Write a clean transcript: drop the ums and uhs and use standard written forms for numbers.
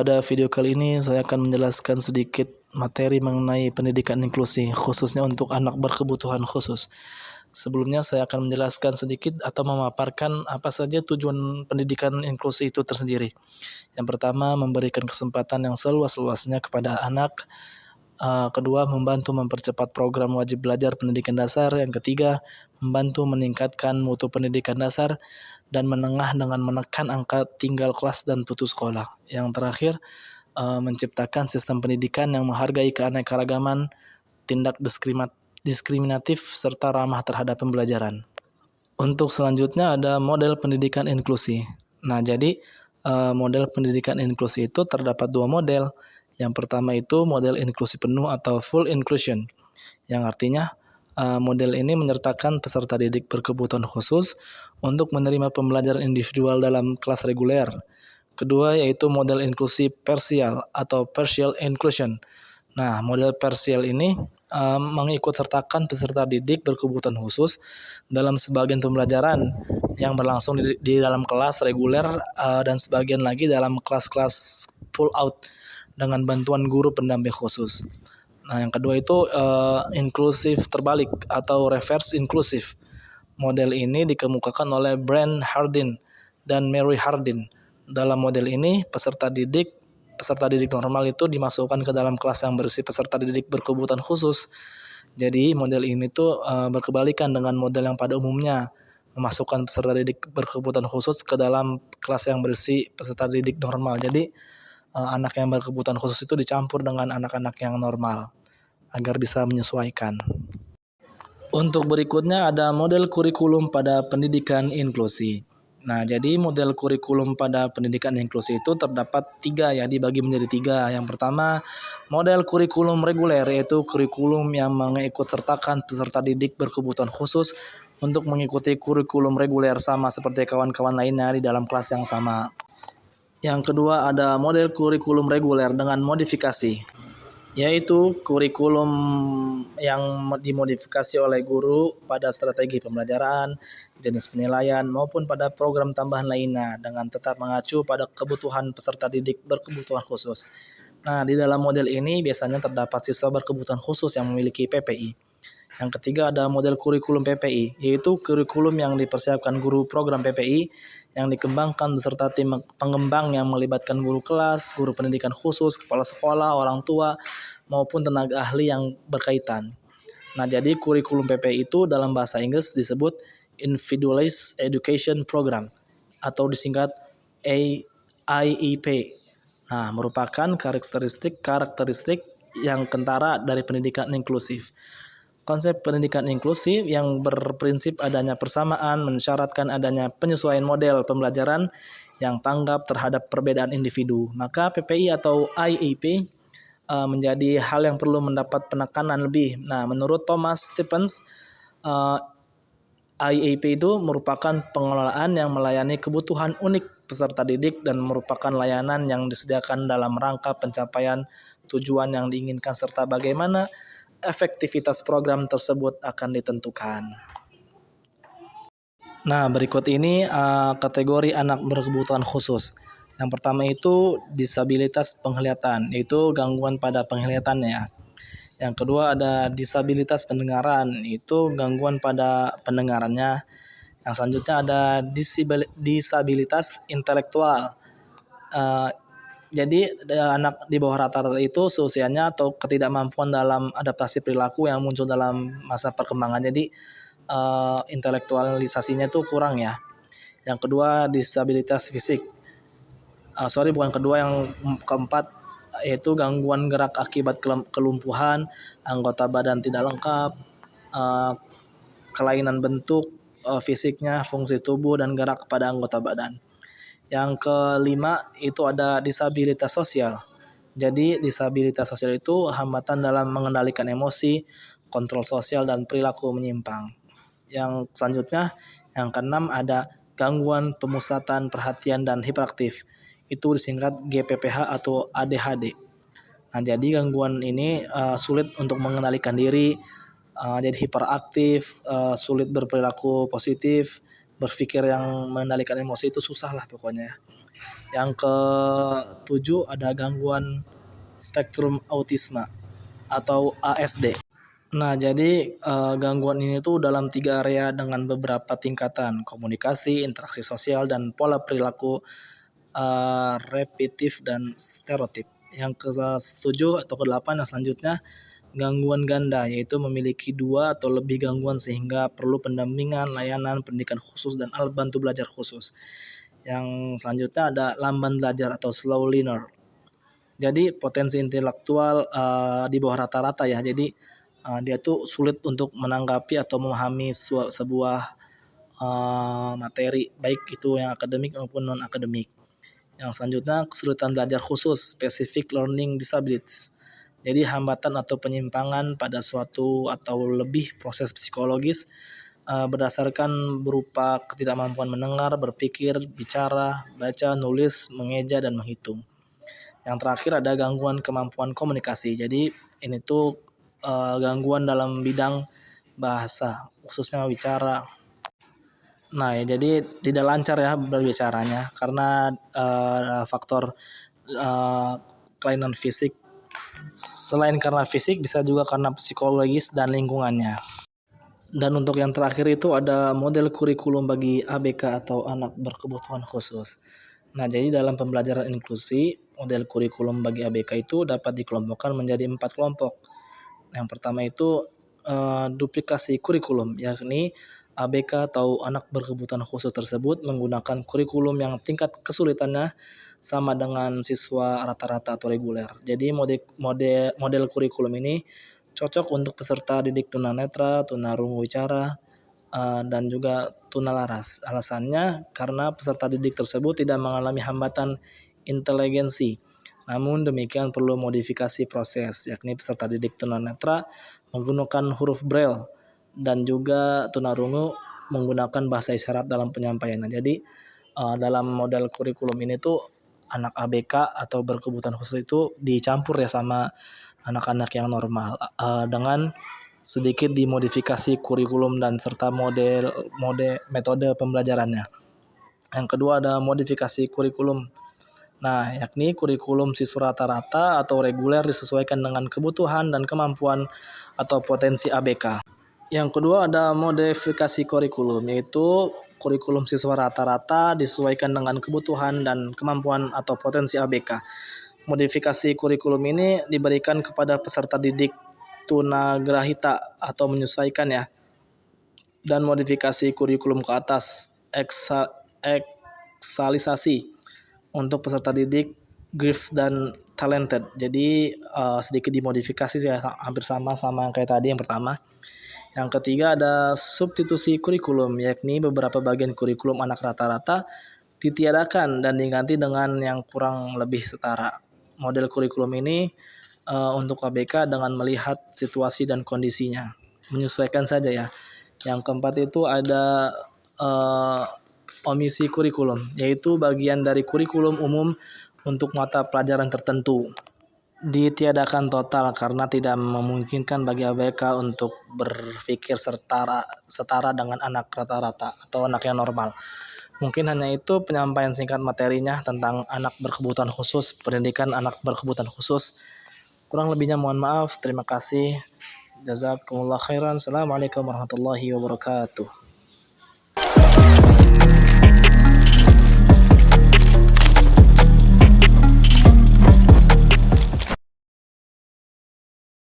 Pada video kali ini saya akan menjelaskan sedikit materi mengenai pendidikan inklusi, khususnya untuk anak berkebutuhan khusus. Sebelumnya saya akan menjelaskan sedikit atau memaparkan apa saja tujuan pendidikan inklusi itu tersendiri. Yang pertama, memberikan kesempatan yang seluas-luasnya kepada anak. Kedua, membantu mempercepat program wajib belajar pendidikan dasar. Yang ketiga, membantu meningkatkan mutu pendidikan dasar dan menengah dengan menekan angka tinggal kelas dan putus sekolah. Yang terakhir, menciptakan sistem pendidikan yang menghargai keanekaragaman, tindak diskriminatif, serta ramah terhadap pembelajaran. Untuk selanjutnya ada model pendidikan inklusi. Nah, jadi model pendidikan inklusi itu terdapat dua model. Yang pertama itu model inklusi penuh atau full inclusion, yang artinya model ini menyertakan peserta didik berkebutuhan khusus untuk menerima pembelajaran individual dalam kelas reguler. Kedua yaitu model inklusi parsial atau partial inclusion. Nah, model parsial ini mengikut sertakan peserta didik berkebutuhan khusus dalam sebagian pembelajaran yang berlangsung di dalam kelas reguler dan sebagian lagi dalam kelas-kelas pull out dengan bantuan guru pendamping khusus. Nah, yang kedua itu inklusif terbalik atau reverse inklusif. Model ini dikemukakan oleh Brent Hardin dan Mary Hardin. Dalam model ini, peserta didik normal itu dimasukkan ke dalam kelas yang berisi peserta didik berkebutuhan khusus. Jadi, model ini tuh berkebalikan dengan model yang pada umumnya, memasukkan peserta didik berkebutuhan khusus ke dalam kelas yang berisi peserta didik normal. Jadi, anak yang berkebutuhan khusus itu dicampur dengan anak-anak yang normal agar bisa menyesuaikan. Untuk berikutnya ada model kurikulum pada pendidikan inklusi. Nah, jadi model kurikulum pada pendidikan inklusi itu terdapat tiga, ya, dibagi menjadi tiga. Yang pertama, model kurikulum reguler, yaitu kurikulum yang mengikut sertakan peserta didik berkebutuhan khusus untuk mengikuti kurikulum reguler sama seperti kawan-kawan lainnya di dalam kelas yang sama. Yang kedua ada model kurikulum reguler dengan modifikasi, yaitu kurikulum yang dimodifikasi oleh guru pada strategi pembelajaran, jenis penilaian, maupun pada program tambahan lainnya dengan tetap mengacu pada kebutuhan peserta didik berkebutuhan khusus. Nah, di dalam model ini biasanya terdapat siswa berkebutuhan khusus yang memiliki PPI. Yang ketiga ada model kurikulum PPI, yaitu kurikulum yang dipersiapkan guru program PPI yang dikembangkan beserta tim pengembang yang melibatkan guru kelas, guru pendidikan khusus, kepala sekolah, orang tua, maupun tenaga ahli yang berkaitan. Nah, jadi kurikulum PPI itu dalam bahasa Inggris disebut Individualized Education Program atau disingkat IEP. Nah, merupakan karakteristik yang kentara dari pendidikan inklusif. Konsep pendidikan inklusif yang berprinsip adanya persamaan mensyaratkan adanya penyesuaian model pembelajaran yang tanggap terhadap perbedaan individu. Maka PPI atau IEP menjadi hal yang perlu mendapat penekanan lebih. Nah, menurut Thomas Stephens, IEP itu merupakan pengelolaan yang melayani kebutuhan unik peserta didik dan merupakan layanan yang disediakan dalam rangka pencapaian tujuan yang diinginkan serta bagaimana efektivitas program tersebut akan ditentukan. Nah, berikut ini kategori anak berkebutuhan khusus. Yang pertama itu disabilitas penglihatan, yaitu gangguan pada penglihatannya. Yang kedua ada disabilitas pendengaran, itu gangguan pada pendengarannya. Yang selanjutnya ada disabilitas intelektual. Jadi anak di bawah rata-rata itu seusianya atau ketidakmampuan dalam adaptasi perilaku yang muncul dalam masa perkembangan. Jadi intelektualisasinya itu kurang, ya. Yang kedua disabilitas fisik. Yang keempat yaitu gangguan gerak akibat kelumpuhan, anggota badan tidak lengkap, kelainan bentuk fisiknya, fungsi tubuh dan gerak pada anggota badan. Yang kelima itu ada disabilitas sosial. Jadi disabilitas sosial itu hambatan dalam mengendalikan emosi, kontrol sosial dan perilaku menyimpang. Yang selanjutnya, yang keenam ada gangguan pemusatan perhatian dan hiperaktif. Itu disingkat GPPH atau ADHD. Nah, jadi gangguan ini sulit untuk mengendalikan diri, jadi hiperaktif, sulit berperilaku positif, berpikir yang mengendalikan emosi itu susah lah pokoknya. Yang ketujuh ada gangguan spektrum autisme atau ASD. Nah, jadi gangguan ini tuh dalam 3 area dengan beberapa tingkatan: komunikasi, interaksi sosial, dan pola perilaku repetitif dan stereotip. Yang ke-7 atau ke-8 yang selanjutnya gangguan ganda, yaitu memiliki 2 atau lebih gangguan sehingga perlu pendampingan, layanan, pendidikan khusus, dan alat bantu belajar khusus. Yang selanjutnya ada lamban belajar atau slow learner. Jadi potensi intelektual di bawah rata-rata ya. Jadi dia tuh sulit untuk menanggapi atau memahami sebuah materi, baik itu yang akademik maupun non akademik. Yang selanjutnya kesulitan belajar khusus, specific learning disabilities. Jadi hambatan atau penyimpangan pada suatu atau lebih proses psikologis berdasarkan berupa ketidakmampuan mendengar, berpikir, bicara, baca, nulis, mengeja, dan menghitung. Yang terakhir ada gangguan kemampuan komunikasi. Jadi ini tuh gangguan dalam bidang bahasa, khususnya bicara. Nah, ya, jadi tidak lancar ya berbicaranya karena faktor kelainan fisik. Selain karena fisik, bisa juga karena psikologis dan lingkungannya. Dan untuk yang terakhir itu ada model kurikulum bagi ABK atau anak berkebutuhan khusus. Nah, jadi dalam pembelajaran inklusi, model kurikulum bagi ABK itu dapat dikelompokkan menjadi 4 kelompok. Yang pertama itu duplikasi kurikulum, yakni ABK atau anak berkebutuhan khusus tersebut menggunakan kurikulum yang tingkat kesulitannya sama dengan siswa rata-rata atau reguler. Jadi model kurikulum ini cocok untuk peserta didik tunanetra, tunarungu wicara, dan juga tunalaras. Alasannya karena peserta didik tersebut tidak mengalami hambatan inteligensi. Namun demikian perlu modifikasi proses, yakni peserta didik tunanetra menggunakan huruf braille dan juga tunarungu menggunakan bahasa isyarat dalam penyampaiannya. Jadi dalam model kurikulum ini tuh anak ABK atau berkebutuhan khusus itu dicampur ya sama anak-anak yang normal dengan sedikit dimodifikasi kurikulum dan serta metode pembelajarannya. Yang kedua ada modifikasi kurikulum. Nah, yakni kurikulum siswa rata-rata atau reguler disesuaikan dengan kebutuhan dan kemampuan atau potensi ABK. Yang kedua ada modifikasi kurikulum, yaitu kurikulum siswa rata-rata disesuaikan dengan kebutuhan dan kemampuan atau potensi ABK. Modifikasi kurikulum ini diberikan kepada peserta didik tunagrahita atau menyesuaikan ya. Dan modifikasi kurikulum ke atas, eksalisasi untuk peserta didik grief dan talented. Jadi sedikit dimodifikasi ya, hampir sama yang kayak tadi yang pertama. Yang ketiga ada substitusi kurikulum, yakni beberapa bagian kurikulum anak rata-rata ditiadakan dan diganti dengan yang kurang lebih setara. Model kurikulum ini untuk KBK dengan melihat situasi dan kondisinya, menyesuaikan saja ya. Yang keempat itu ada omisi kurikulum, yaitu bagian dari kurikulum umum untuk mata pelajaran tertentu ditiadakan total karena tidak memungkinkan bagi ABK untuk berpikir setara dengan anak rata-rata atau anak yang normal. Mungkin hanya itu penyampaian singkat materinya tentang anak berkebutuhan khusus, pendidikan anak berkebutuhan khusus. Kurang lebihnya mohon maaf. Terima kasih. Jazakumullah khairan. Assalamualaikum warahmatullahi wabarakatuh.